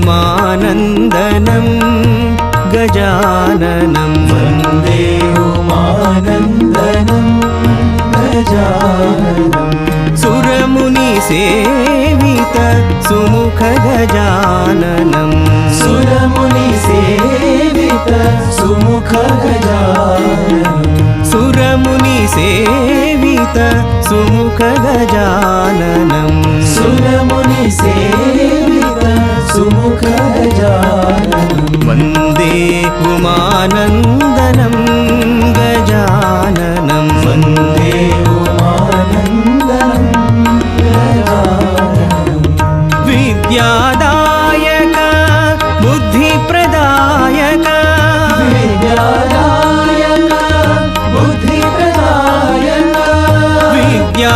उमानन्दनं गजाननं वन्दे उमानन्दनं गजाननं सुरमुनिसेवित सुमुख गजाननं सुरमुनिसेवित सुमुख गजाननं सुरमुनिसेवित सुमुख गजाननं सुरमुनिसेवित सुमुख गजाननं वन्दे उमानन्दनं गजाननं वन्दे उमानन्दनं गजाननं विद्यादायक बुद्धिप्रदायक विद्यादायक बुद्धिप्रदायक विद्या